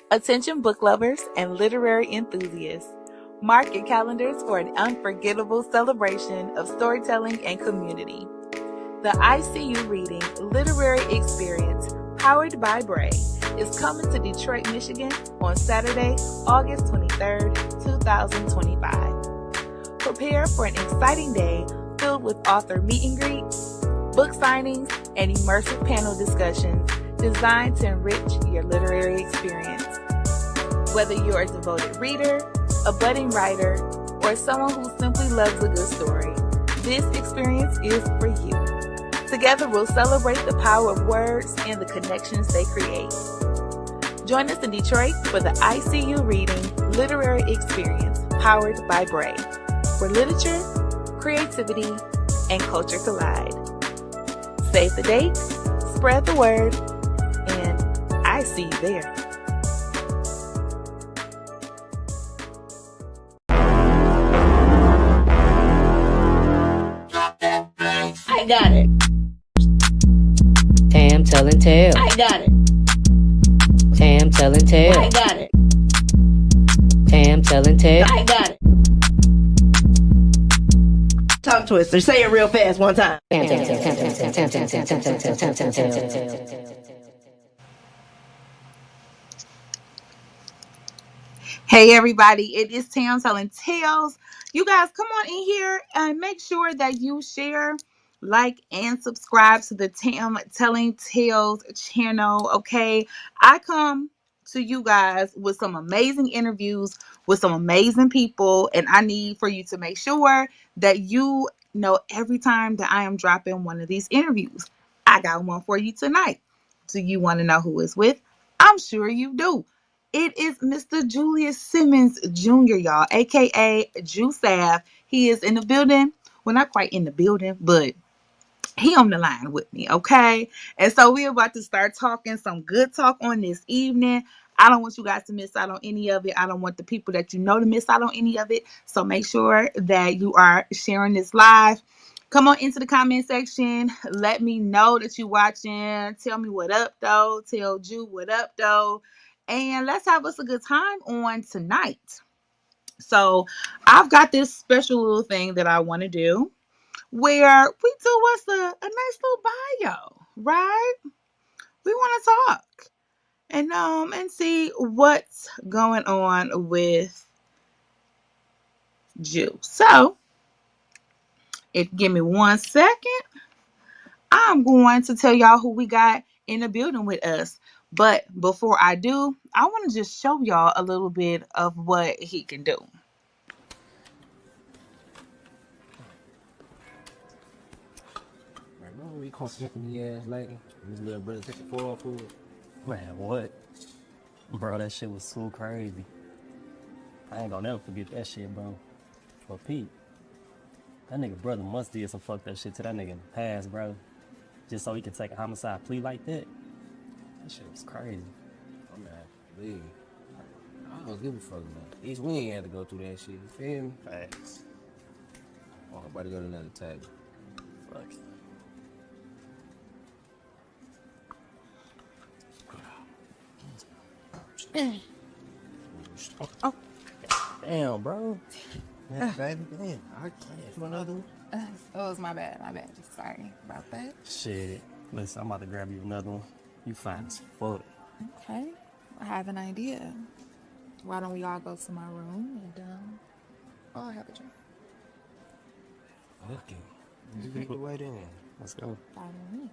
Attention book lovers and literary enthusiasts. Mark your calendars for an unforgettable celebration of storytelling and community. The ICU Reading Literary Experience, powered by Bray, is coming to Detroit, Michigan on Saturday, August 23rd, 2025. Prepare for an exciting day filled with author meet and greets, book signings, and immersive panel discussions designed to enrich your literary experience. Whether you're a devoted reader, a budding writer, or someone who simply loves a good story, this experience is for you. Together, we'll celebrate the power of words and the connections they create. Join us in Detroit for the ICU Reading Literary Experience, powered by Bray, where literature, creativity, and culture collide. Save the date, spread the word, and I see you there. I got it. Tam Telling Tales. I got it. Tam Telling Tales. I got it. Tam Telling Tales. I got it. Tongue twister. Say it real fast one time. Tam Telling Tales. Hey everybody, it is Tam Telling Tales. You guys come on in here and make sure that you share, like, and subscribe to the Tam Telling Tales channel, okay? I come to you guys with some amazing interviews with some amazing people, and I need for you to make sure that you know every time that I am dropping one of these interviews. I got one for you tonight. Do you want to know who it's with? I'm sure you do. It is Mr. Julius Simmons Jr., y'all, aka Jusav. He is in the building. Well, not quite in the building, but he on the line with me, okay? And so we're about to start talking some good talk on this evening. I don't want you guys to miss out on any of it. I don't want the people that you know to miss out on any of it. So make sure that you are sharing this live. Come on into the comment section. Let me know that you're watching. Tell me what up, though. Tell Ju what up, though. And let's have us a good time on tonight. So I've got this special little thing that I want to do where we do us a nice little bio, right? We want to talk and see what's going on with Ju. So if you give me 1 second, I'm going to tell y'all who we got in the building with us. But before I do, I want to just show y'all a little bit of what he can do. Remember we caught some ass lady? His little brother took the fall for it. Man, what? Bro, that shit was so crazy. I ain't gonna never forget that shit, bro. But Pete, that nigga brother must did some fucked up shit to that nigga in the past, bro. Just so he could take a homicide plea like that. That shit was crazy. I'm not believe. I don't give a fuck about it. At least we ain't had to go through that shit. You feel me? Facts. Oh, I'm about to go to another table. Fuck. Oh. Damn, bro. Yeah, baby, damn. I can't. You want another one? Oh, it's my bad. Sorry about that. Shit. Listen, I'm about to grab you another one. You fine as fuck. Okay. I have an idea. Why don't we all go to my room and I'll have a drink. Okay. You take the way then. Let's go. Follow me.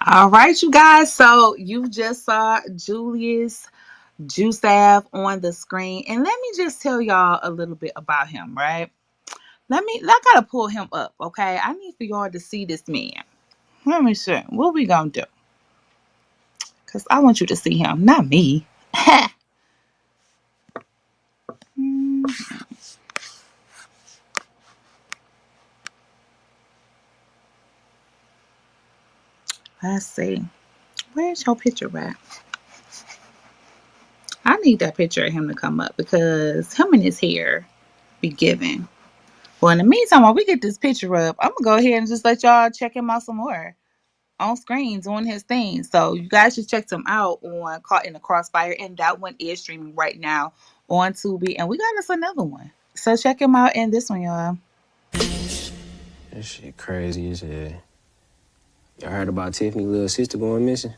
All right, you guys. So you just saw Julius Jusav on the screen. And let me just tell y'all a little bit about him, right? I gotta pull him up, okay? I need for y'all to see this man. Let me see. What we gonna do? Because I want you to see him, not me. Let's see. Where's your picture at? I need that picture of him to come up because him and his hair be giving. Well, in the meantime, while we get this picture up, I'm going to go ahead and just let y'all check him out some more. on screen doing his thing. So you guys just checked him out on Caught in the Crossfire, and that one is streaming right now on Tubi. And we got us another one. So check him out in this one, y'all. That shit crazy as hell. Y'all heard about Tiffany's little sister going missing?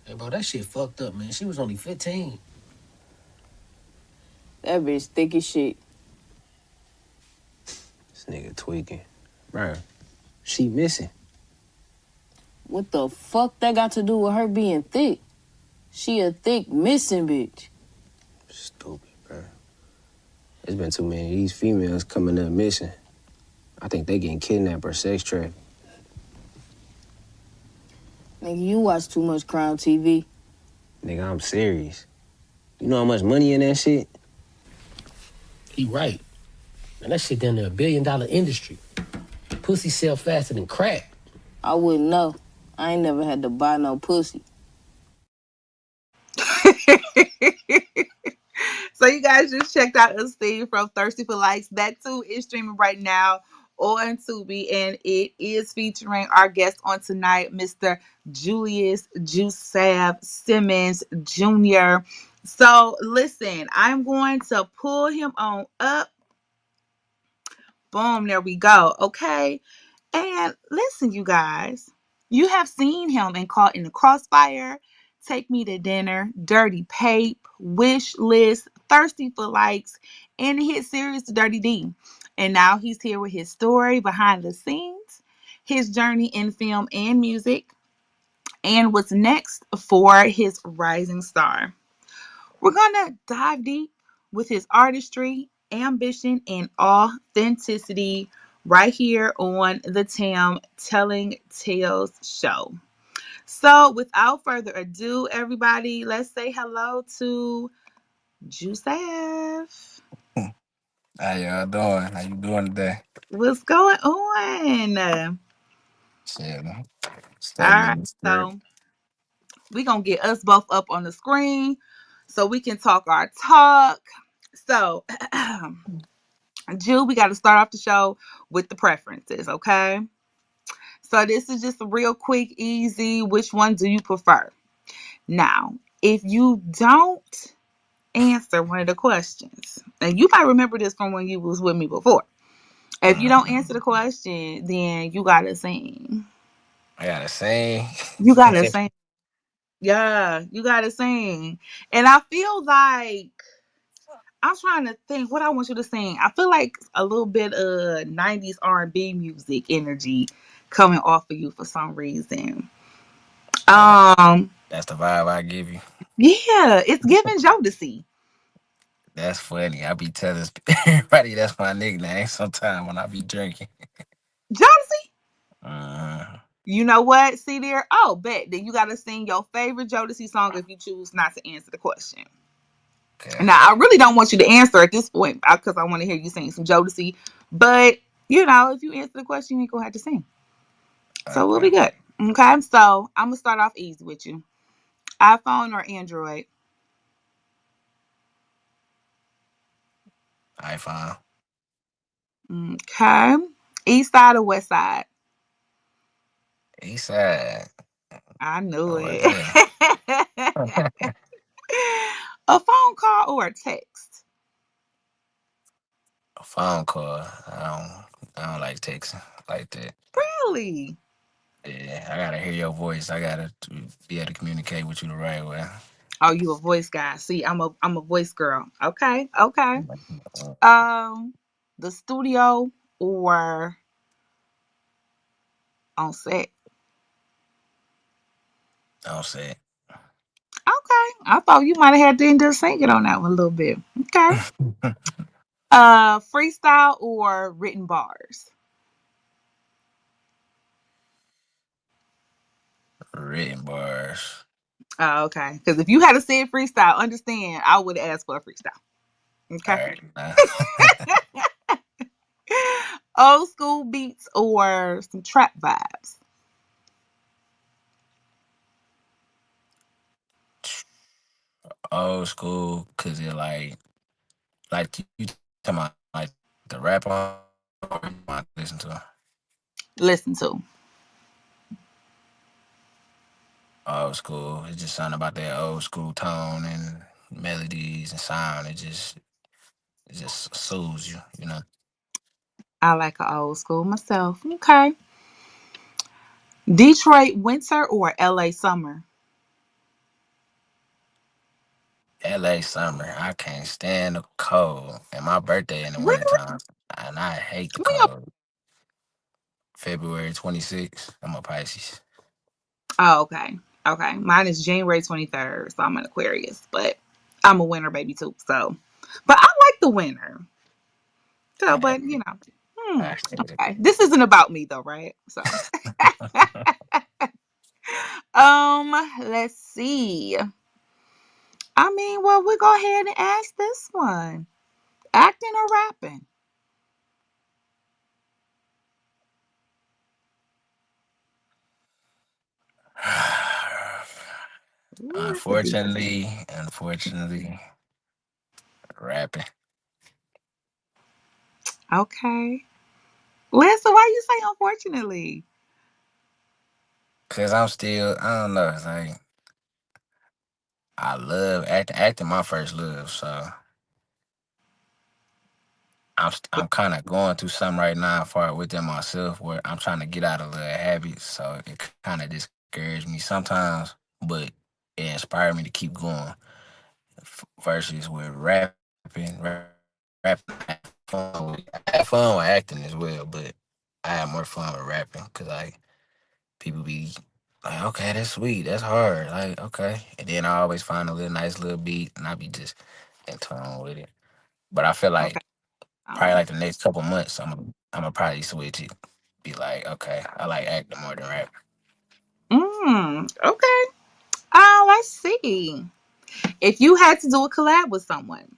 Hey, bro, that shit fucked up, man. She was only 15. That bitch thick as shit. This nigga tweaking. Bro, she missing. What the fuck that got to do with her being thick? She a thick missing bitch. Stupid, bro. There's been too many of these females coming up missing. I think they getting kidnapped or sex trafficked. Nigga, you watch too much crime TV. Nigga, I'm serious. You know how much money in that shit? He right. Man, that shit down there $1 billion industry. Pussy sell faster than crack. I wouldn't know. I ain't never had to buy no pussy. So you guys just checked out a scene from Thirsty for Likes. That too is streaming right now on Tubi, and it is featuring our guest on tonight, Mr. Julius Simmons Jr. So listen, I'm going to pull him on up. Boom, there we go. Okay. And listen, you guys, you have seen him in Caught in the Crossfire, Take Me to Dinner, Dirty Pape, Wish List, Thirsty for Likes, and the hit series Dirty D. And now he's here with his story behind the scenes, his journey in film and music, and what's next for his rising star. We're going to dive deep with his artistry, ambition, and authenticity right here on the Tam Telling Tales show. So, without further ado, everybody, let's say hello to Joseph. How y'all doing? How you doing today? What's going on? All Shit, staying right, in the spirit. so we're going to get us both up on the screen so we can talk our talk. So, Jill, we got to start off the show with the preferences, okay? So this is just a real quick, easy. Which one do you prefer? Now, if you don't answer one of the questions, and you might remember this from when you was with me before. If you don't answer the question, then you gotta sing. I gotta sing. You gotta sing. Yeah, you gotta sing. And I feel like I'm trying to think what I want you to sing. I feel like a little bit of 90s R&B music energy coming off of you for some reason. Um, That's the vibe I give you. yeah, it's giving Jodeci. That's funny. I be telling everybody that's my nickname sometime when I be drinking. Jodeci? Uh, You know what? See there? Oh, bet. Then you gotta sing your favorite Jodeci song if you choose not to answer the question. okay. Now, I really don't want you to answer at this point because I want to hear you sing some Jodeci. But, you know, if you answer the question, you ain't gonna have to sing. So we'll Okay. be good. Okay, so I'm gonna start off easy with you. iPhone or Android? iPhone. Okay. East side or west side? East side. I knew Oh, it. yeah. A phone call or a text? A phone call. I don't like texting like that. Really? Yeah, I gotta hear your voice. I gotta be able to communicate with you the right way. Oh, you a voice guy. See, I'm a voice girl. Okay, okay. Uh, Um, the studio or on set? Don't say Okay. I thought you might have had to end up singing on that one a little bit. Okay. it. Freestyle or written bars? Written bars. Oh, okay. Because if you had to say freestyle, understand, I would ask for a freestyle. All Okay. right. Nah. Old school beats or some trap vibes? Old school, cause it like you talking about like the rap on or you want to listen to. Listen to. Old school. It's just something about that old school tone and melodies and sound. It just soothes you, you know. I like an old school myself. Okay. Detroit winter or LA summer? LA summer. I can't stand the cold. And my birthday in the Really? wintertime. And I hate the When your- cold. February 26th. I'm a Pisces. Oh, okay. Okay. Mine is January 23rd. So I'm an Aquarius, but I'm a winter baby too. So, but I like the winter. So, I but hate you it. know, I hate it. okay. This isn't about me though, right? So, let's see. I mean, well, we go ahead and ask this one: acting or rapping? Ooh, that's a deep one. Unfortunately, rapping. Okay, Lisa, why you say unfortunately? Cause I'm still, I don't know. It's like I love acting. Acting my first love. So I'm kind of going through something right now, far within myself, where I'm trying to get out of little habits. So it kind of discourages me sometimes, but it inspired me to keep going. Versus with rapping, I have fun with acting as well, but I have more fun with rapping because like people be like, okay, that's sweet, that's hard, like okay, and then I always find a little nice little beat, and I be just in tune with it. But I feel Okay. like probably Um. like the next couple months, I'm gonna probably switch it. Be like, okay, I like acting more than rap. Okay. Let's see. If you had to do a collab with someone,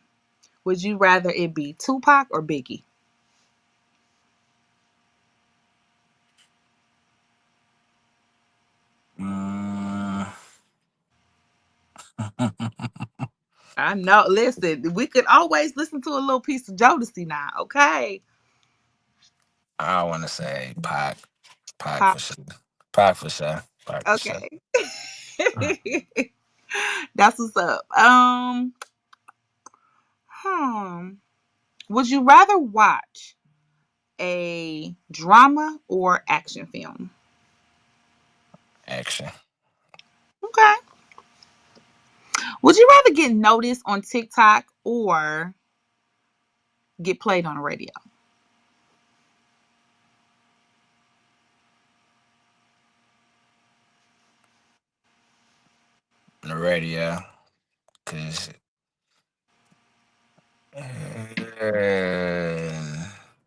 would you rather it be Tupac or Biggie? Mm, I know. Listen, we could always listen to a little piece of Jodeci now. Okay. I want to say Pac Pop. for sure, Pac for sure, Pac for sure. Okay. That's what's up. Hmm. Would you rather watch a drama or action film? Action. Okay. Would you rather get noticed on TikTok or get played on the radio? On the radio, cause uh,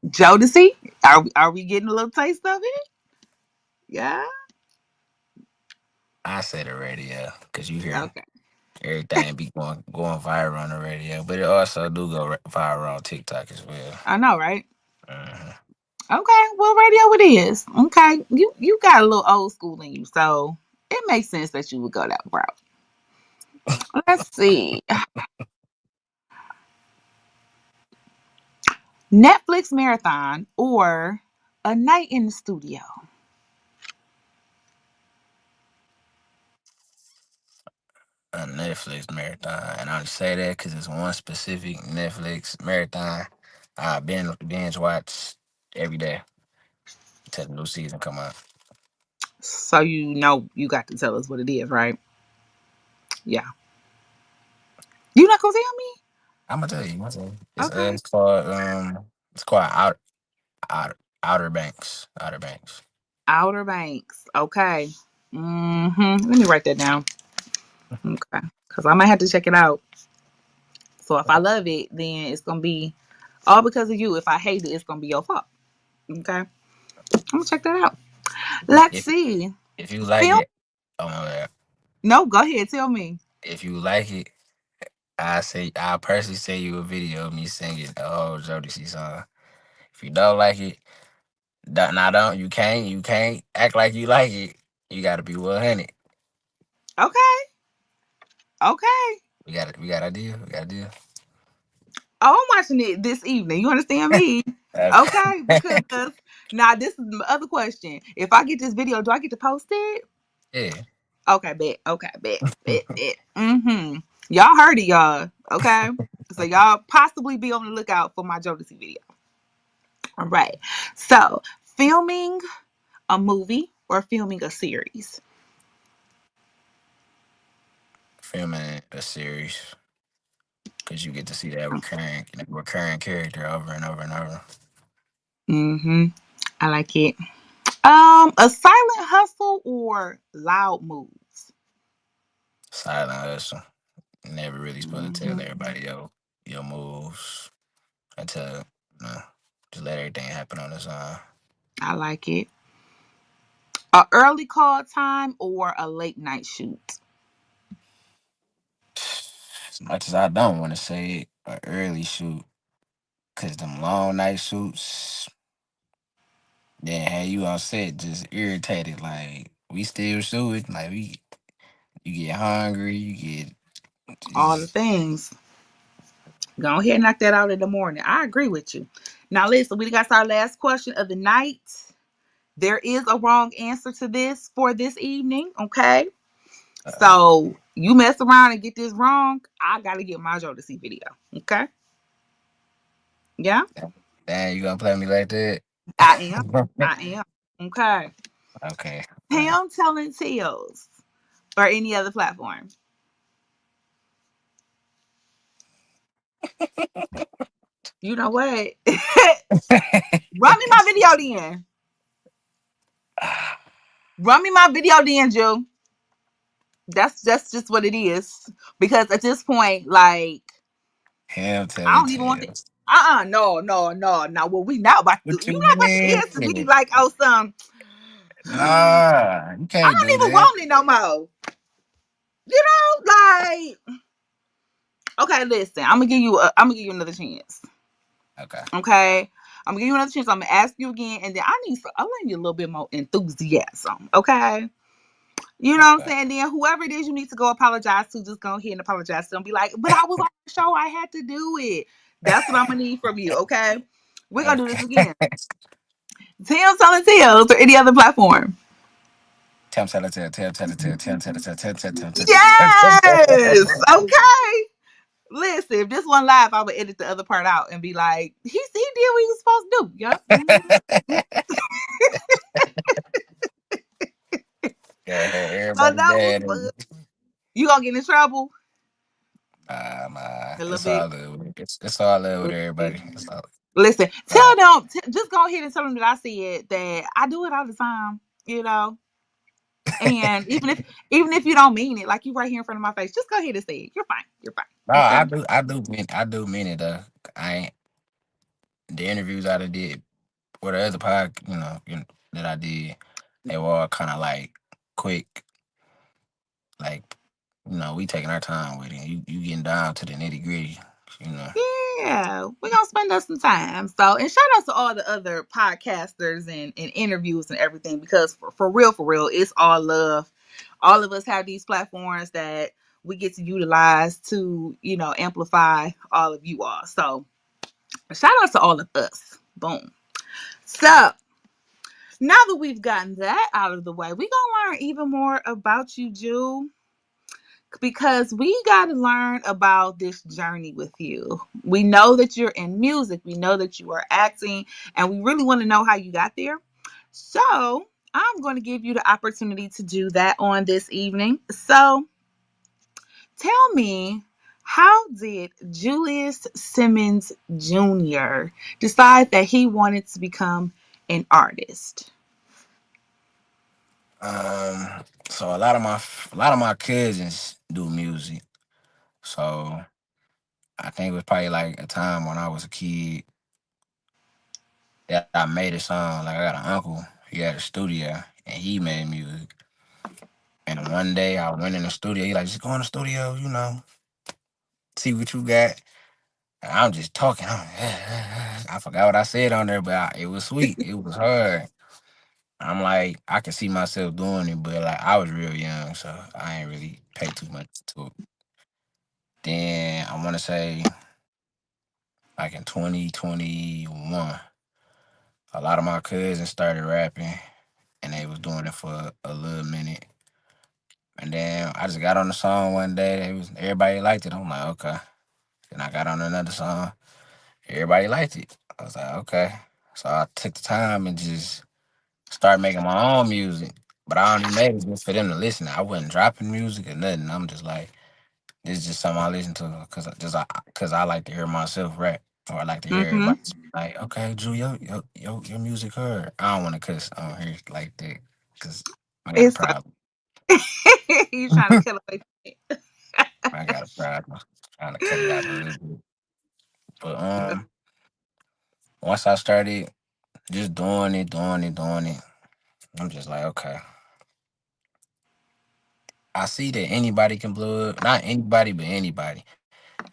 Jodeci? Are we getting a little taste of it? Yeah. I say the radio, cause you hear Okay. everything be going viral on the radio, but it also do go viral on TikTok as well. I know, right? Uh, Okay. Well, radio it is. Okay. You got a little old school in you, so it makes sense that you would go that route. Let's see. Netflix marathon or a night in the studio. a Netflix marathon, and I say that because it's one specific Netflix marathon I binge watch every day till the new season come out. So you know you got to tell us what it is, right? Yeah. You not gonna tell I'm gonna tell you. I'm gonna tell you. me? It's Okay. it's called Outer Banks. Outer Banks. Outer Banks. Okay. Let me write that down. Okay. Because I might have to check it out. So if I love it, then it's gonna be all because of you. If I hate it, it's gonna be your fault. Okay. I'm gonna check that out. Let's If see. if you like Film? it, oh my bad. No, go ahead. Tell me. If you like it, I personally send you a video of me singing a whole Jodeci song. If you don't like it, don't you can't act like you like it. You gotta be 100. Okay. Okay. We got a deal. We got a deal. Oh, I'm watching it this evening. You understand me? Okay. Okay. Because now this is the other question. If I get this video, do I get to post it? Yeah. Okay, bet. Okay, bet. Bet. Bet. Mm-hmm. Y'all heard it, y'all. Okay. So y'all possibly be on the lookout for my Jodeci video. All right. So filming a movie or filming a series. Filming a series because you get to see that recurring character over and over and over. Mm-hmm. I like it. A silent hustle or loud moves. Silent hustle. Never really supposed to tell Mm-hmm. everybody your moves until you know, just let everything happen on its own. I like it. A early call time or a late night shoot. As much as I don't want to say it, an early shoot, cause them long night shoots, then have you on set just irritated. Like we still shooting, like you get hungry, you get All the just things. Go ahead and knock that out in the morning. I agree with you. Now listen, we got our last question of the night. There is a wrong answer to this for this evening. Okay. uh, So you mess around and get this wrong, I gotta get my Joe to see video. Okay. Yeah, damn, you gonna play me like that? I am. I am. Okay. Okay. Tam Telling Tales or any other platform. You know what? Run me my video then. Run me my video then, Joe. That's just what it is. Because at this point, like, Him I telling don't even want to. tales. No, no, no, no. Well, we not about to. What You're you not about to answer me mean? like, oh, some. I Nah, you can't don't do even that. want it no more. You know, like, okay, listen. I'm gonna give you another chance. Okay. Okay, I'm gonna give you another chance. I'm gonna ask you again, and then I need a little bit more enthusiasm. Okay. You know what I'm Okay. saying? Then whoever it is you need to go apologize to, just go ahead and apologize to them. Be like, but I was on the show. I had to do it. That's what I'm gonna need from you. Okay. We're gonna do this Okay. again. Tam Telling Tales or any other platform. Tell, tell, tell, tell, tell, tell, tell, tell, tell, tell, tell, tell, tell, Yes. tell. Okay. Listen, if this one live, I would edit the other part out and be like, he did what he was supposed to do. Yep. Mhm. Yeah, So everybody that was bad. fun. You gonna get in trouble Nah, a little it's bit. all love. It's all love A with little bit. everybody. It's all. Listen, Nah. tell them, just go ahead and tell them that I said that I do it all the time, you know. And even if you don't mean it, like you right here in front of my face, just go ahead and say it. You're fine. You're fine. No, Okay. I do mean it. I ain't the interviews I done did or the other that I did. They were all kind of like quick, like we taking our time with it. You getting down to the nitty gritty. You know. Yeah, we're gonna spend us some time. So, and shout out to all the other podcasters and interviews and everything because for real, it's all love. All of us have these platforms that we get to utilize to, amplify all of you all. So, shout out to all of us. Boom. So, now that we've gotten that out of the way, we're gonna learn even more about you, Ju, because we got to learn about this journey with you. We know that you're in music, we know that you are acting, and we really want to know how you got there. So, I'm going to give you the opportunity to do that on this evening. So, tell me, how did Julius Simmons Jr. decide that he wanted to become an artist? So a lot of my cousins do music. So I think it was probably like a time when I was a kid that I made a song. Like I got an uncle, he had a studio and he made music. And one day I went in the studio. He like, just go in the studio, see what you got. And I'm just talking. I forgot what I said on there, but it was sweet. It was hard. I'm like, I can see myself doing it, but like I was real young, so I ain't really pay too much to it. Then I want to say, like in 2021, a lot of my cousins started rapping, and they was doing it for a little minute. And then I just got on the song one day. Everybody liked it. I'm like, okay. Then I got on another song. Everybody liked it. I was like, okay. So I took the time and just started making my own music. But I only made it just for them to listen. I wasn't dropping music or nothing. I'm just like, this is just something I listen to because I like to hear myself rap, or I like to hear Mm-hmm. everybody like, okay, Drew, your music heard. I don't want to cuss on here like that because I got a It's so problem. you trying to kill away from it. I got a problem. Trying to cut it out a little bit. But once I started just doing it, I'm just like, okay. I see that anybody can blow up. Not anybody, but anybody.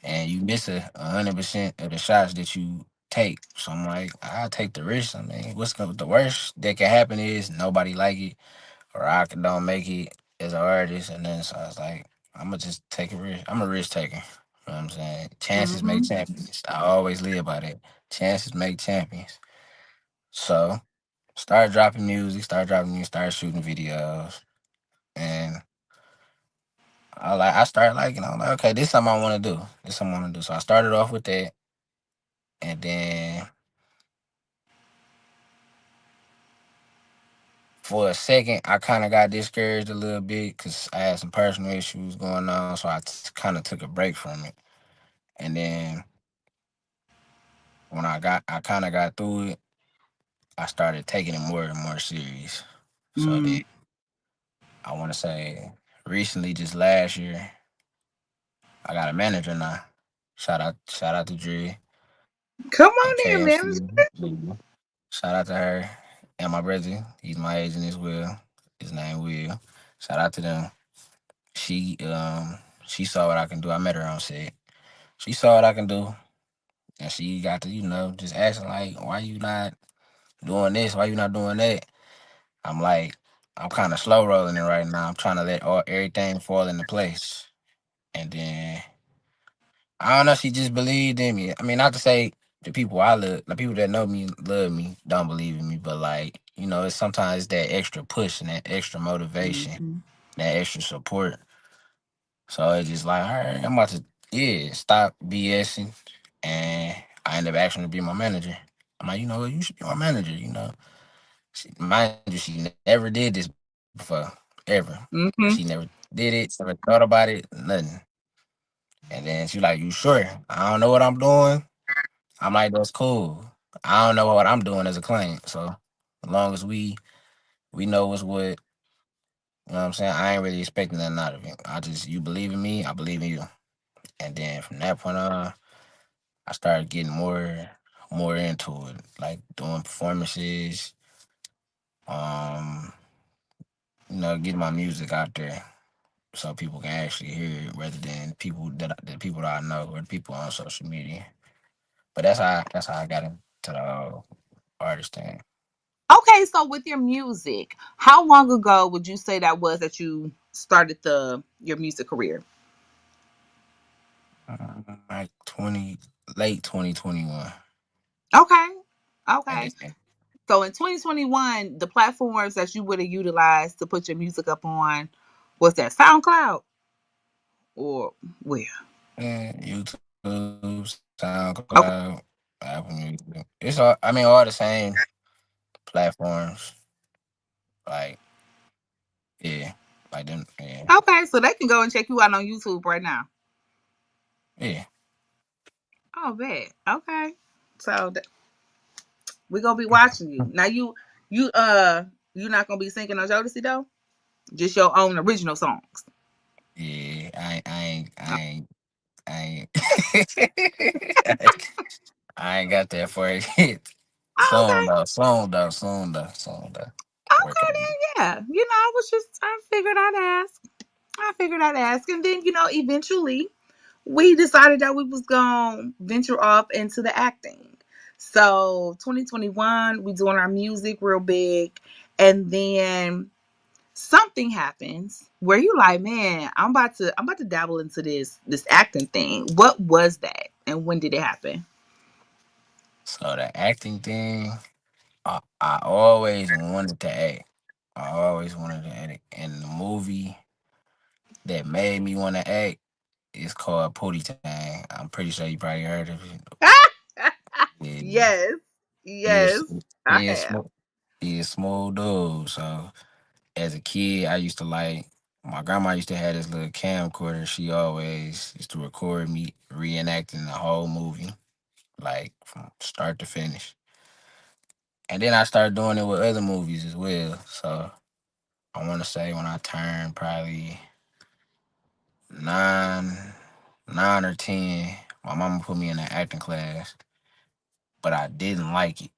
And you miss 100% of the shots that you take. So I'm like, I'll take the risk. I mean, the worst that can happen is nobody like it, or don't make it as an artist. And then so I was like, I'm gonna just take a risk. I'm a risk taker. You know what I'm saying? Chances make Mm-hmm. champions. I always live by that. Chances make champions. So start shooting videos, and I started liking. I'm like, okay, this is something I want to do. This is something I want to do. So I started off with that, and then for a second, I kind of got discouraged a little bit because I had some personal issues going on. So I kind of took a break from it. And then I kind of got through it, I started taking it more and more serious. So Mm. then I want to say recently, just last year, I got a manager now. Shout out to Dre Come and on in, man. KFC. Shout out to her and my brother. He's my agent as well. His name Will. Shout out to them. She she saw what I can do. I met her on set. She saw what I can do, and she got to just asking like, why you not doing this? Why you not doing that? I'm like, I'm kind of slow rolling it right now. I'm trying to let everything fall into place, and then I don't know. She just believed in me. I mean, not to say the people I love, the people that know me, love me, don't believe in me, but like it's sometimes that extra push and that extra motivation, Mm-hmm. that extra support. So it's just like, all right, I'm about to stop BSing, and I end up asking her to be my manager. I'm like, what, you should be my manager. Mind you, she never did this before, ever. She Mm-hmm. never did it, never thought about it, nothing. And then she like, you sure? I don't know what I'm doing. I'm like, that's cool. I don't know what I'm doing as a client. So as long as we know what's what, what I'm saying? I ain't really expecting nothing out of it. You believe in me, I believe in you. And then from that point on, I started getting more into it, like doing performances, um, getting my music out there so people can actually hear it rather than the people that I know or the people on social media. But that's how I got into the artist thing. Okay, so with your music, how long ago would you say that was that you started the your music career? Like 20, late 2021. Okay. And Okay. then So in 2021, the platforms that you would have utilized to put your music up on was that SoundCloud or where? YouTube, Okay. SoundCloud, Apple Music. It's all the same platforms. Like, yeah. Like them, yeah. Okay, so they can go and check you out on YouTube right now. Yeah. Oh, bad. Okay. So we're gonna be watching you. Now you're not gonna be singing on Jodeci though? Just your own original songs. Yeah. I ain't I ain't got that for it yet. Oh, Soon okay. though, soon though. Okay Working on it. then, yeah. I was just I figured I'd ask. I figured I'd ask. And then, eventually we decided that we was gonna venture off into the acting. So 2021, we doing our music real big. And then something happens where you like, man, I'm about to dabble into this acting thing. What was that? And when did it happen? So the acting thing, I always wanted to act. I always wanted to act in the movie. that made me want to act is called Pootie Tang. I'm pretty sure you probably heard of it. Yeah, Yes. he Yes. is I he is have. smooth. He is smooth dude. So as a kid, I used to like my grandma used to have this little camcorder. She always used to record me reenacting the whole movie, like from start to finish. And then I started doing it with other movies as well. So I want to say when I turned probably nine, 9 or 10, my mama put me in an acting class, but I didn't like it.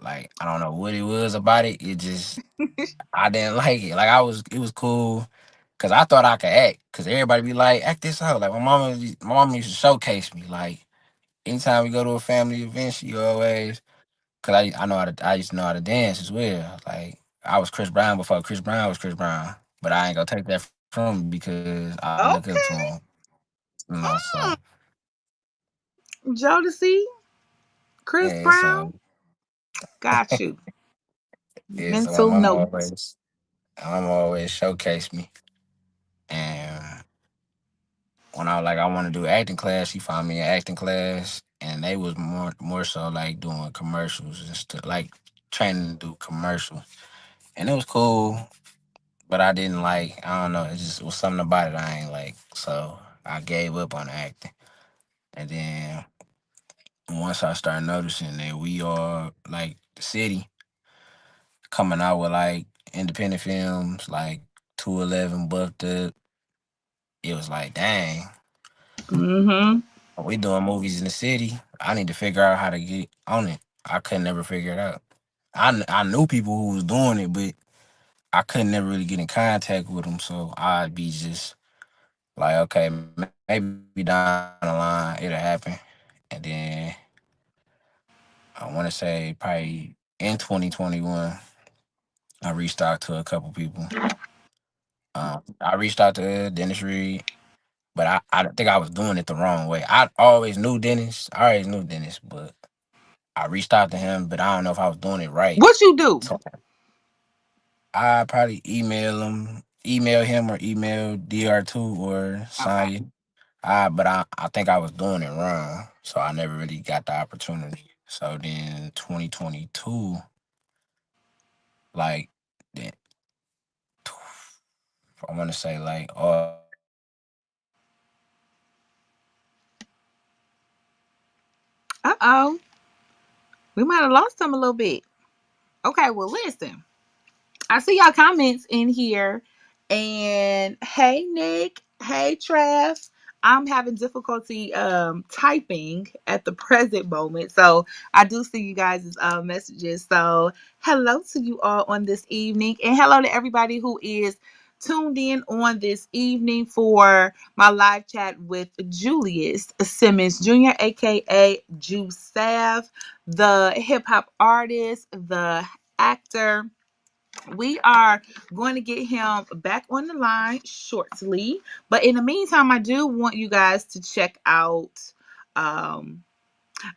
Like I don't know what it was about it. It just I didn't like it. Like it was cool because I thought I could act. Because everybody be like, act this out. Like my mama used to showcase me. Like anytime we go to a family event, she always because I know how to I used to know how to dance as well. Like I was Chris Brown before Chris Brown was Chris Brown, but I ain't gonna take that from him because I look up to him. Okay. So Jodeci, Chris yeah, Brown, so got you. yeah, so my Mental note. mom always showcased me. And when I like I want to do acting class, she found me an acting class, and they was more so like doing commercials and stuff, like training to do commercials, and it was cool. But I didn't like. I don't know. It just was something about it I ain't like. So I gave up on acting, and then once I started noticing that we are like the city coming out with like independent films, like 211 buffed up, it was like, dang, Mm-hmm. we doing movies in the city. I need to figure out how to get on it. I couldn't never figure it out. I knew people who was doing it, but I couldn't never really get in contact with them. So I'd be just like, okay, maybe down the line it'll happen. And then I want to say probably in 2021, I reached out to a couple people. I reached out to Dennis Reed, but I think I was doing it the wrong way. I always knew Dennis. I always knew Dennis, but I reached out to him, but I don't know if I was doing it right. What you do? So I probably email him or email DR2 or Okay. Sonya. But I think I was doing it wrong. So I never really got the opportunity. So then 2022, like then I want to say like Uh-oh. We might have lost him a little bit. Okay, well, listen. I see y'all comments in here. And hey, Nick. Hey, Trav. I'm having difficulty typing at the present moment. So I do see you guys' messages. So hello to you all on this evening. And hello to everybody who is tuned in on this evening for my live chat with Julius Simmons Jr., aka Juice Sav, the hip hop artist, the actor. We are going to get him back on the line shortly. But in the meantime, I do want you guys to check out um,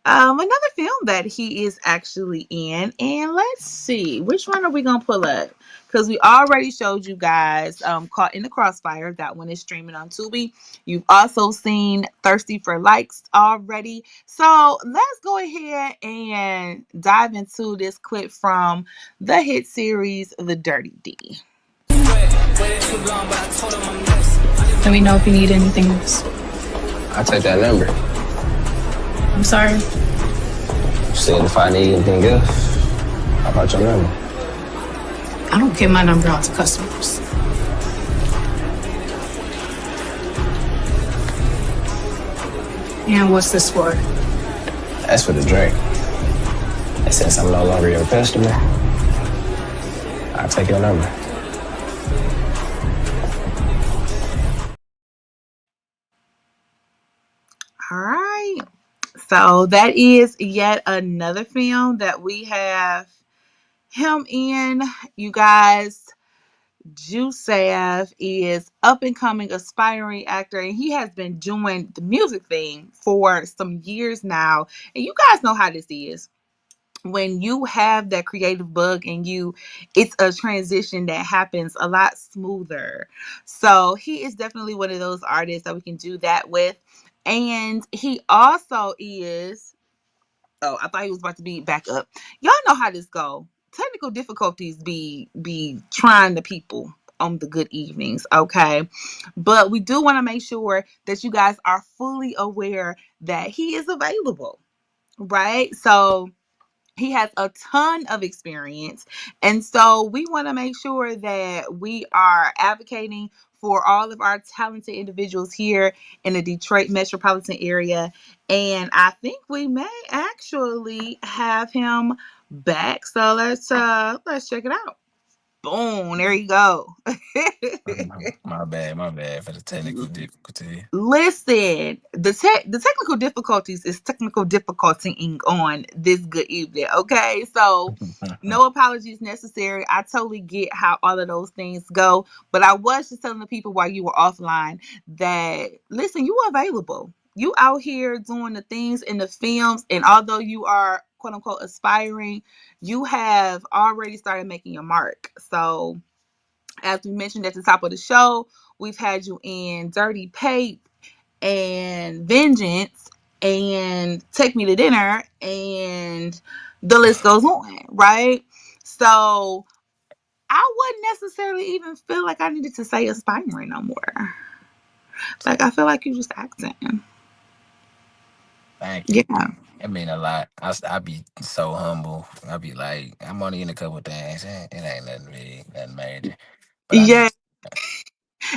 another film that he is actually in. And let's see, which one are we going to pull up? Because we already showed you guys Caught in the Crossfire. That one is streaming on Tubi. You've also seen Thirsty for Likes already. So let's go ahead and dive into this clip from the hit series The Dirty D. Let me know if you need anything else. I'll take that number. I'm sorry. Said if I need anything else, how about your number? I don't give my number out to customers. And what's this for? That's for the drink. And since I'm no longer your customer, I'll take your number. All right. So that is yet another film that we have him in. You guys, Jusav is up and coming aspiring actor, and he has been doing the music thing for some years now. And you guys know how this is. when you have that creative bug in you, it's a transition that happens a lot smoother. So he is definitely one of those artists that we can do that with. And he also is, oh, I thought he was about to be back up. Y'all know how this go. Technical difficulties be trying the people on the good evenings, okay? But we do want to make sure that you guys are fully aware that he is available, right? So he has a ton of experience. And so we want to make sure that we are advocating for all of our talented individuals here in the Detroit metropolitan area. And I think we may actually have him back. So let's check it out. Boom, there you go. My bad for the technical difficulty. Listen, the technical difficulties is technical difficultying on this good evening. Okay, so no apologies necessary. I totally get how all of those things go, but I was just telling the people while you were offline that listen, you are available. You out here doing the things in the films, and although you are quote unquote aspiring, you have already started making your mark. So as we mentioned at the top of the show, we've had you in Dirty Pape and Vengeance and Take Me to Dinner, and the list goes on, right? So I wouldn't necessarily even feel like I needed to say aspiring no more. Like I feel like you're just acting. Thank you. Yeah. It mean a lot. I be so humble. I be like, I'm only in a couple things. It ain't nothing big, nothing major. But I be Yeah.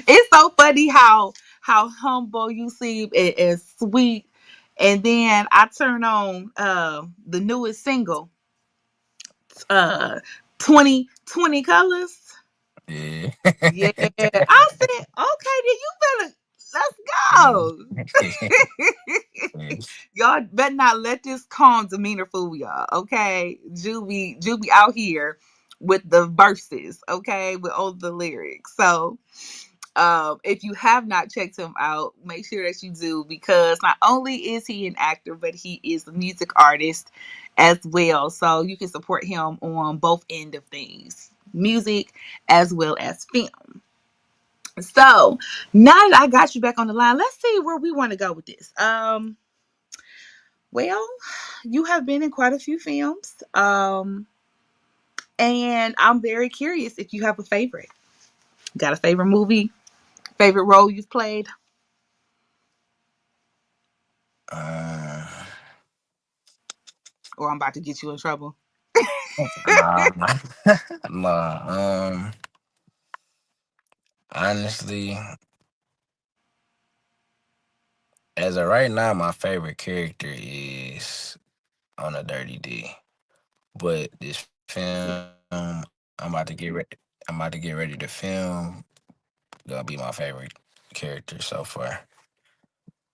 It's so funny how humble you seem and sweet. And then I turn on the newest single, uh 2020 Colors. yeah. Yeah. I said, okay, then you better let's go. Y'all better not let this calm demeanor fool y'all. Okay. Juby out here with the verses, okay, with all the lyrics. So if you have not checked him out, make sure that you do, because not only is he an actor, but he is a music artist as well. So you can support him on both end of things, music as well as film. So now that I got you back on the line, let's see where we want to go with this. Well, you have been in quite a few films, and I'm very curious if you have a favorite. Got a favorite movie, favorite role you've played, uh, or I'm about to get you in trouble. nah, nah. Honestly, as of right now, my favorite character is on a Dirty D. But this film, I'm about to get ready. I'm about to get ready to film. Gonna be my favorite character so far.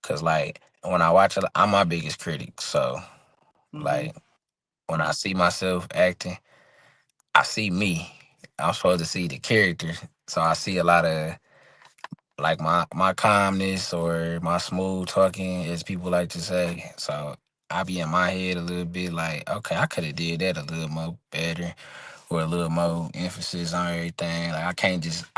Cause like when I watch it, I'm my biggest critic. So Hmm. like when I see myself acting, I see me. I'm supposed to see the character. So I see a lot of like my calmness or my smooth talking, as people like to say. So I be in my head a little bit like, okay, I could have did that a little more better or a little more emphasis on everything. Like I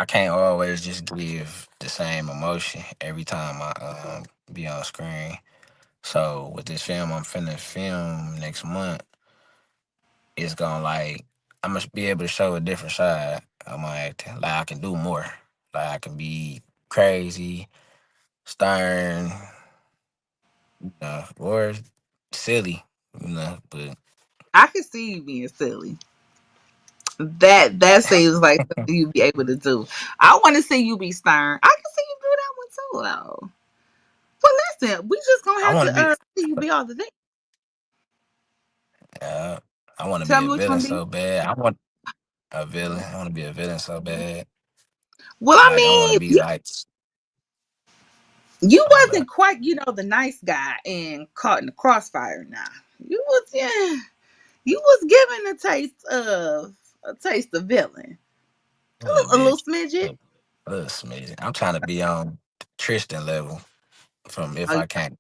can't always just give the same emotion every time I be on screen. So with this film I'm finna film next month, it's gonna like I'm gonna be able to show a different side of my acting. Like I can do more. Like I can be crazy, stern, or silly, but I could see you being silly. That seems like something you'd be able to do. I want to see you be stern. I can see you do that one too, though. Well, listen, we just gonna I have wanna to be see you be all the things. uh, I wanna be Tell a me what you villain want to be. so bad. I want a villain. I wanna be a villain so bad. Well, I Like I wanna mean, be like you my bad. wasn't quite, the nice guy and caught in the crossfire. Now you was, yeah, you was given a taste of villain, A little a little bit. smidget. A little smidgen. I'm trying to be on Tristan level from if Oh, I can't.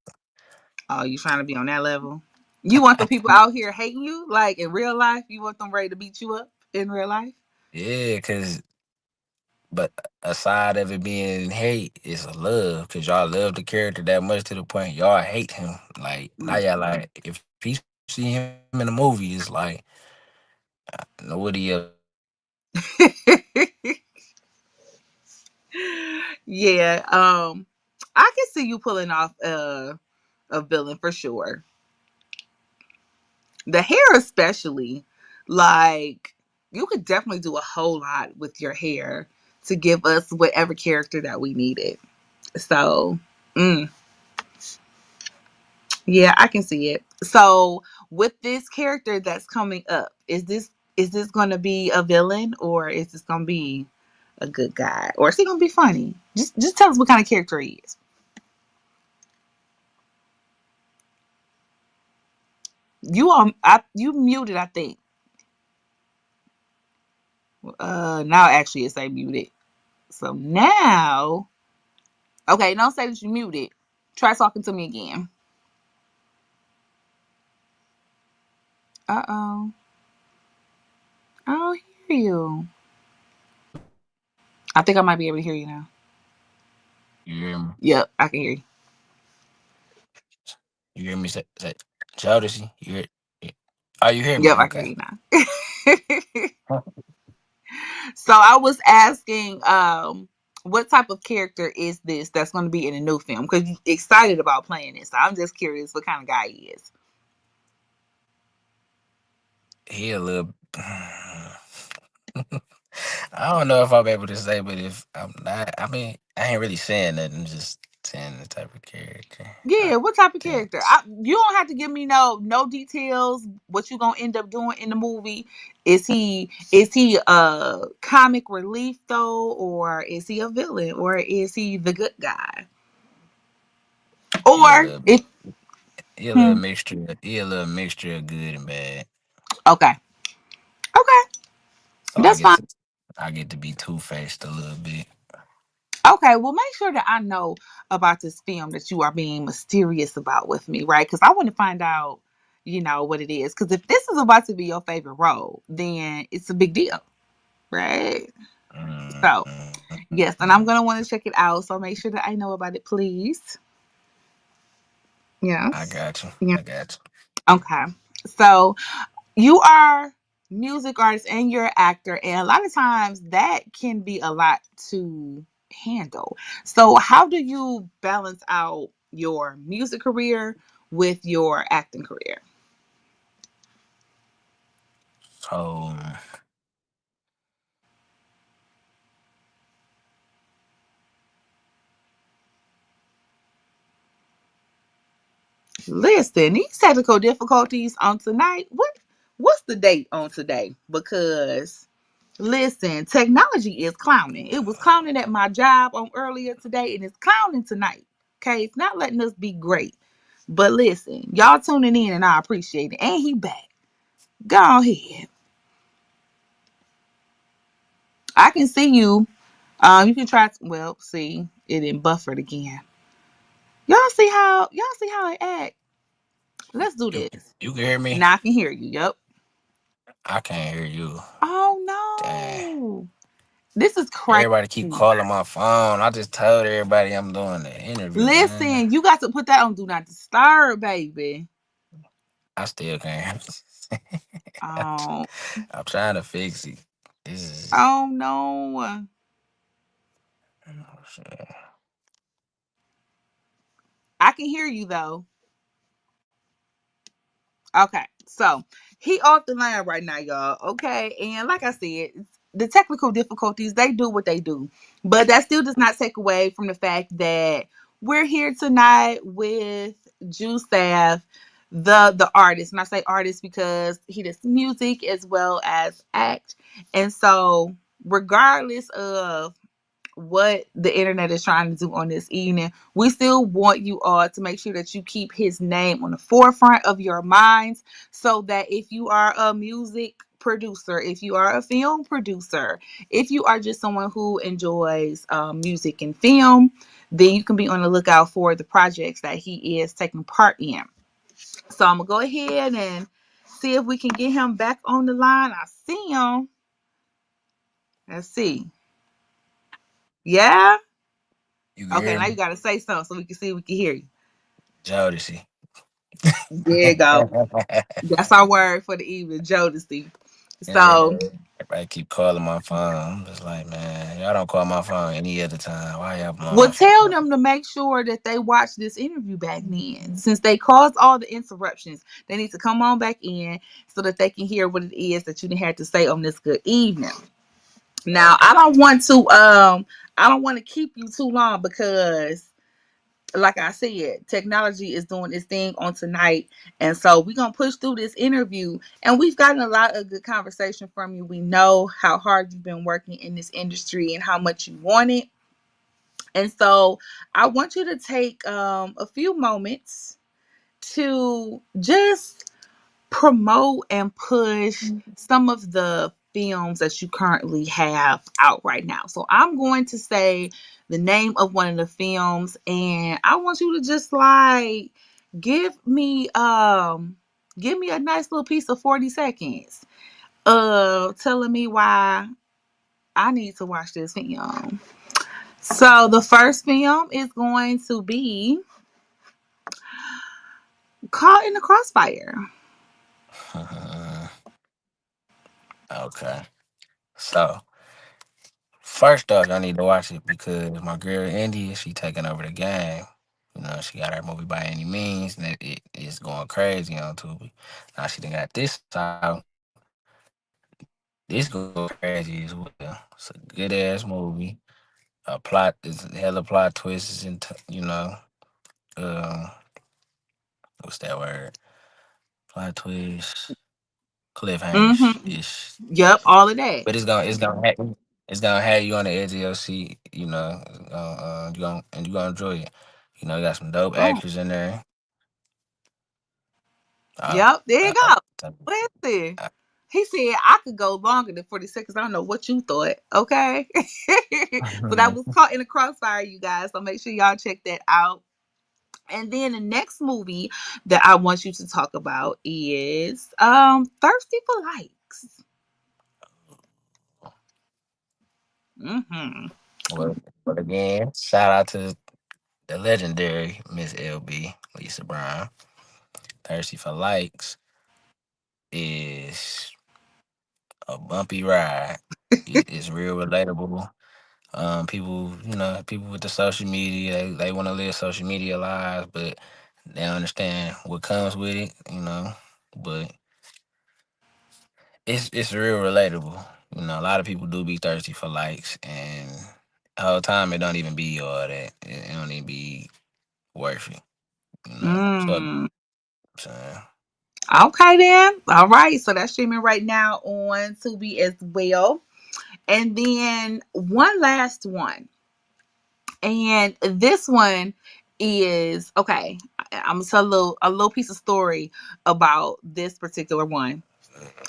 oh, you trying to be on that level? You want the people out here hating you, like in real life? You want them ready to beat you up in real life? Yeah, cause but aside of it being hate, it's a love. Cause y'all love the character that much to the point y'all hate him. Like now y'all like if he see him in the movie, it's like nobody else is gonna be able to do it. Yeah, I can see you pulling off a villain for sure. The hair, especially, like you could definitely do a whole lot with your hair to give us whatever character that we needed. So, mm, yeah, I can see it. So, with this character that's coming up, is this going to be a villain or is this going to be a good guy or is he going to be funny? Just tell us what kind of character he is. You muted, I think. Now actually it's say muted. So now, okay, don't say that you muted. Try talking to me again. Uh oh, I don't hear you. I think I might be able to hear you now. You hear me? Yep, I can hear you. You hear me? Say Jodeci, you hear? Oh, you hear me? Yep, I can Okay. hear you now. So I was asking, what type of character is this that's going to be in a new film? Because you're excited about playing this. So I'm just curious what kind of guy he is. He a little. I don't know if I'm able to say, but if I'm not, I mean, I ain't really saying nothing. Just saying the type of character. I Yeah, what type of think character? You don't have to give me no details. What you gonna end up doing in the movie? Is he a comic relief though, or is he a villain, or is he the good guy? he a Or little, if he a little hmm, mixture. He a little mixture of good and bad. okay, okay, So that's fine. I get to be two faced a little bit. Okay, well, make sure that I know about this film that you are being mysterious about with me, right? Because I want to find out, what it is. Because if this is about to be your favorite role, then it's a big deal, right? So, yes, and I'm gonna want to check it out. So make sure that I know about it, please. I Yes. got you. Yeah. I got you. Okay. So you are music artist and you're an actor, and a lot of times that can be a lot to handle. So how do you balance out your music career with your acting career? So Listen, these technical difficulties on tonight. What's the date on today? Because listen, technology is clowning. It was clowning at my job on earlier today, and it's clowning tonight. Okay, it's not letting us be great. But listen, y'all tuning in, and I appreciate it. And he back. Go ahead. I can see you. You can try. Well, see, it didn't buffered again. Y'all see how it act. Let's do you this. you can hear me? Now I can hear you. Yep. I can't hear you. Oh Dang. no, this is crazy. Everybody keep calling my phone. I just told everybody I'm doing the interview, man. Listen, you got to put that on do not disturb, baby. I still can't. Oh, I'm trying to fix it. This is. oh no. Oh, shit. I can hear you though. Okay, so he off the line right now, y'all. Okay, and like I said, the technical difficulties they do what they do, but that still does not take away from the fact that we're here tonight with Juice, the artist, and I say artist because he does music as well as act, and so regardless of what the internet is trying to do on this evening. We still want you all to make sure that you keep his name on the forefront of your minds so that if you are a music producer, if you are a film producer, if you are just someone who enjoys music and film, then you can be on the lookout for the projects that he is taking part in. So I'm gonna go ahead and see if we can get him back on the line. I see him. Let's see. Yeah. You can Okay, hear now you me? gotta say something so we can see if we can hear you. Jodeci. There you go. That's our word for the evening, Jodeci. Yeah. So, Everybody keep calling my phone. I'm just like, man, y'all don't call my phone any other time. Why y'all blowing well, my phone tell up? them to make sure that they watch this interview back then. Since they caused all the interruptions, they need to come on back in so that they can hear what it is that you had to say on this good evening. Now, I don't want to keep you too long because like I said, technology is doing its thing on tonight. And so we're going to push through this interview. And we've gotten a lot of good conversation from you. We know how hard you've been working in this industry and how much you want it. And so I want you to take a few moments to just promote and push some of the films that you currently have out right now. So I'm going to say the name of one of the films and I want you to just like give me a nice little piece of 40 seconds telling me why I need to watch this film. So the first film is going to be Caught in the Crossfire. Okay. So, first off, y'all need to watch it because my girl India, she taking over the game. You know, she got her movie by any means, and it is going crazy on Tubi. Now she done got this out. This going crazy as well. It's a good ass movie. A plot is hella plot twists and um, what's that word? Plot twist, cliffhangers Mm-hmm. ish. Yep, all of that. But it's gonna have you on the edge of your seat. You know, you gonna enjoy it. You know, you got some dope Oh, actors in there. Oh, yep, there you I, go. I, Listen. I, He said I could go longer than 40 seconds. I don't know what you thought. Okay. So that was Caught in the Crossfire, you guys. So make sure y'all check that out. And then the next movie that I want you to talk about is Thirsty for Likes. Mm-hmm. but again, shout out to the legendary Miss LB Lisa Brown. Thirsty for Likes is a bumpy ride. It's real relatable. People with the social media, they want to live social media lives, but they don't understand what comes with it, But it's real relatable. You know, a lot of people do be thirsty for likes, and the whole time it don't even be all that. It don't even be worth it. So I'm Mm. saying, Okay then. All right. So that's streaming right now on Tubi as well. And then one last one. And this one is okay. I'm gonna tell a little piece of story about this particular one.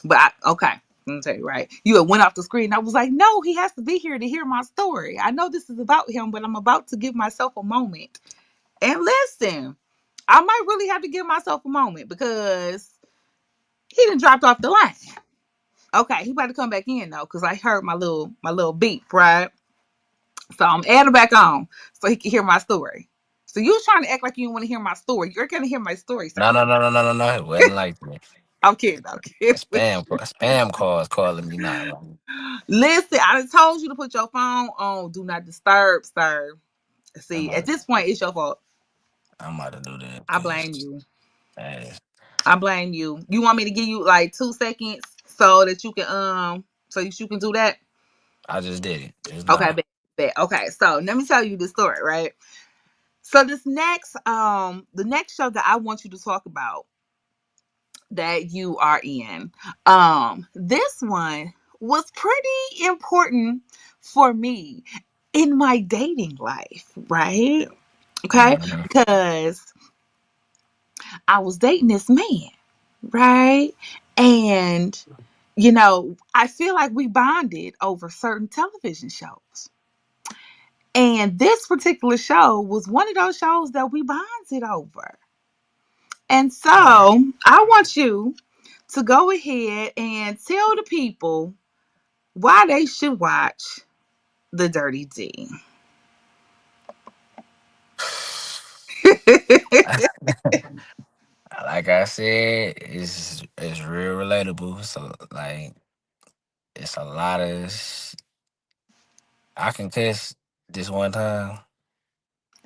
But okay, I'm gonna tell you right. You had went off the screen. I was like, no, he has to be here to hear my story. I know this is about him, but I'm about to give myself a moment. And listen, I might really have to give myself a moment because he done dropped off the line. Okay, he about to come back in though, because I heard my little beep, right? So I'm adding back on so he can hear my story. So you was trying to act like you didn't want to hear my story. You're gonna hear my story, sir. no, no, no, no, no, no, no. It wasn't like that. I'm kidding. I'm kidding. Spam calls calling me now. Like, Listen, I just told you to put your phone on do not disturb, sir. I'm See, at about, this point, it's your fault. I'm about to do that I blame because you. I blame you. You want me to give you like 2 seconds so that you can so you can do that? I just did it just Okay, now. bet. Okay, so let me tell you the story, right? So this next the next show that I want you to talk about that you are in, this one was pretty important for me in my dating life, right? Okay, Mhm. because I was dating this man, right? And I feel like we bonded over certain television shows. And this particular show was one of those shows that we bonded over. And so All right. I want you to go ahead and tell the people why they should watch The Dirty D. Like I said, it's real relatable. So like, it's a lot of. I can cuss this one time.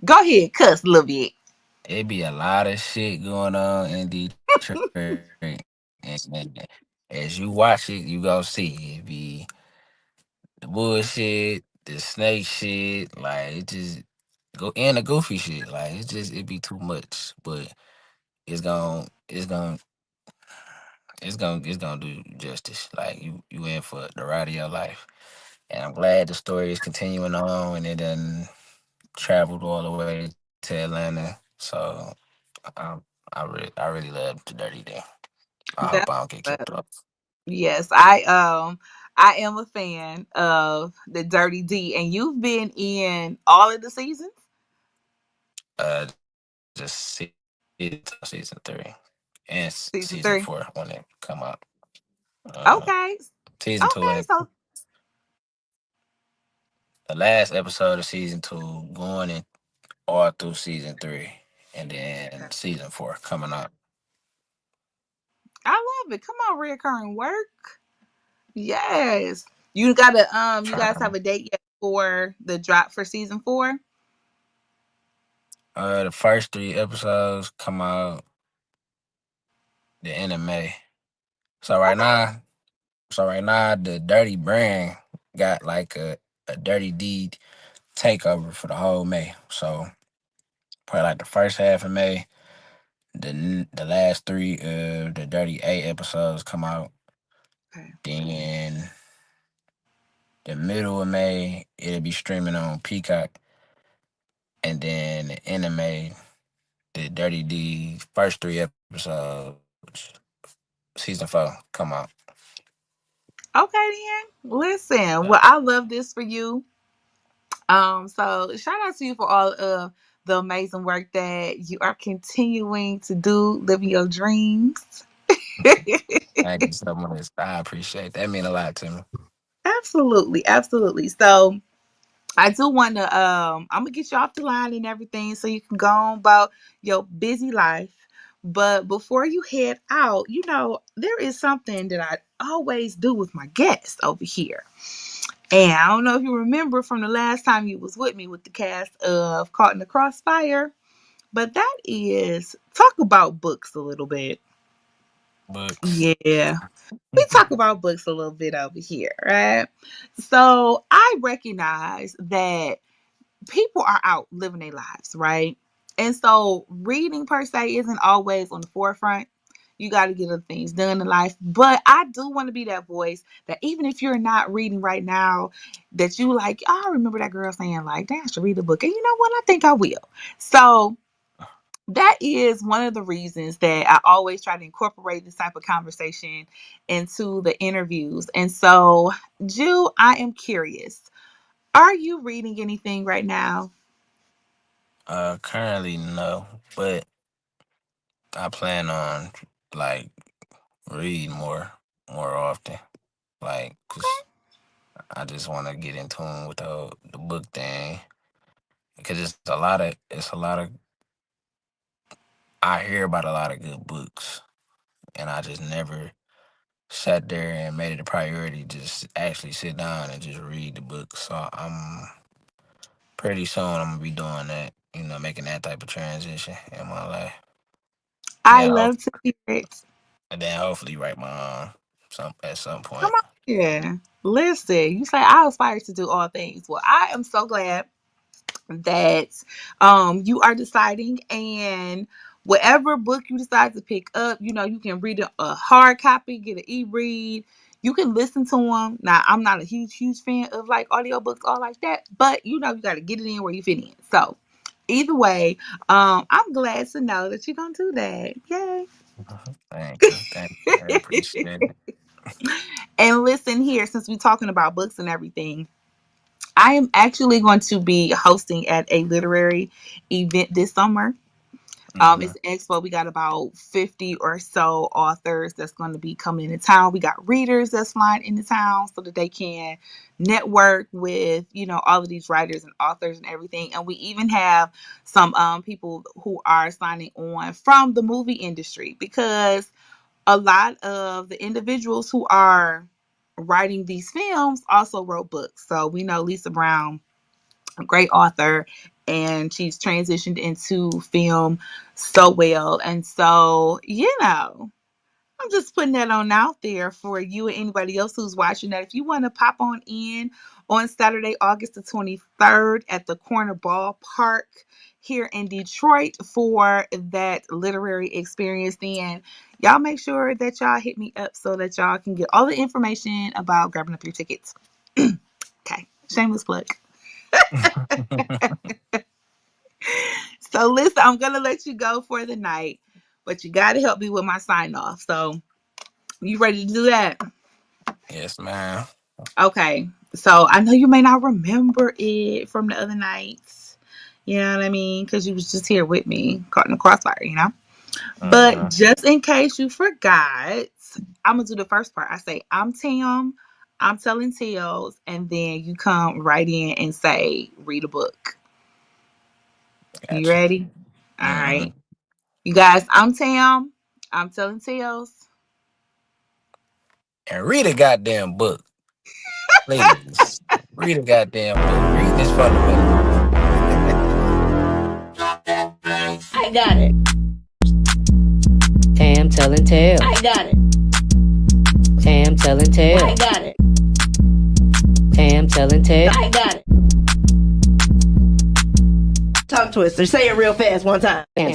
Go ahead, cuss a little bit. It be a lot of shit going on in Detroit, and as you watch it, you gonna see it be the bullshit, the snake shit, like it just go and the goofy shit. Like it be too much, but it's gonna it's gonna it's gonna do justice. Like you in for the ride of your life, and I'm glad the story is continuing on, and it done traveled all the way to Atlanta. So I really love the Dirty D. I hope I That's don't get kicked uh, off. yes, I am a fan of The Dirty D, and you've been in all of the seasons. Just season 3 and season Season 4 3. when it come out. Uh, Okay. season 2 Okay, ain't so the last episode of season 2 going in all through season 3, and then season 4 coming out. I love it. Come on, reoccurring work. Yes. You guys have Trying. a date yet for the drop for season 4? The first 3 episodes come out the end of May. So right Okay. now, the Dirty brand got like a Dirty Deed takeover for the whole May. So probably like the first half of May, the last 3 of the Dirty A episodes come out. Okay. Then the middle of May, it'll be streaming on Peacock, and then the end of May, the Dirty D first 3 episodes, season 4 come out. Okay then. Listen, well, I love this for you. So shout out to you for all of the amazing work that you are continuing to do, living your dreams. Thank you so much. I appreciate that. That mean a lot to me. Absolutely, absolutely. So I do want to I'm gonna get you off the line and everything so you can go on about your busy life. But before you head out, there is something that I always do with my guests over here. And I don't know if you remember from the last time you was with me with the cast of Caught in the Crossfire, but that is talk about books a little bit. Books. Yeah. We talk about books a little bit over here, right? So I recognize that people are out living their lives, right? And so reading per se isn't always on the forefront. You got to get other things done in life. But I do want to be that voice that even if you're not reading right now, that you like, oh, I remember that girl saying, like, damn, I should read a book. And you know what? I think I will. So that is one of the reasons that I always try to incorporate this type of conversation into the interviews. And so, Ju, I am curious. Are you reading anything right now? Currently no, but I plan on like read more often. Like, cause I just want to get in tune with the book thing. Because it's a lot of I hear about a lot of good books, and I just never sat there and made it a priority to just actually sit down and just read the book. So I'm pretty soon I'm gonna be doing that. Making that type of transition in my life. And I then love to hear it. hopefully write my own some at some Come point. on here. Listen, you say I aspire to do all things. Well, I am so glad that you are deciding, and whatever book you decide to pick up, you can read a hard copy, get an e-read. You can listen to them. Now, I'm not a huge fan of like audiobooks all like that, but you got to get it in where you fit in. So either way, I'm glad to know that you're gonna do that. Yay. Thank you. Thank you. I appreciate it. And listen here, since we're talking about books and everything, I am actually going to be hosting at a literary event this summer. It's an expo. We got about 50 or so authors that's going to be coming into town. We got readers that's flying into town so that they can network with, all of these writers and authors and everything. And we even have some people who are signing on from the movie industry, because a lot of the individuals who are writing these films also wrote books. So we know Lisa Brown, a great author, and she's transitioned into film so well. And so, I'm just putting that on out there for you and anybody else who's watching, that if you want to pop on in on Saturday, August the 23rd at the Corner Ballpark here in Detroit for that literary experience, then y'all make sure that y'all hit me up so that y'all can get all the information about grabbing up your tickets. Okay, shameless plug. So listen, I'm gonna let you go for the night, but you gotta help me with my sign off. So you ready to do that? Yes, ma'am. Okay. So I know you may not remember it from the other nights. You know what I mean? Because you was just here with me, caught in the crossfire. But just in case you forgot, I'm gonna do the first part. I say, I'm Tam, I'm telling tales, and then you come right in and say, read a book. You Gotcha. ready? All Mm-hmm. right. You guys, I'm Tam. I'm telling tales. And read a goddamn book, please. Read a goddamn book. Reading is fundamental. I got it. Tam Telling Tales. I got it. Tam Telling Tales. I got it. Tam Telling Tales. I got it. Tongue twister. Say it real fast one time. Tam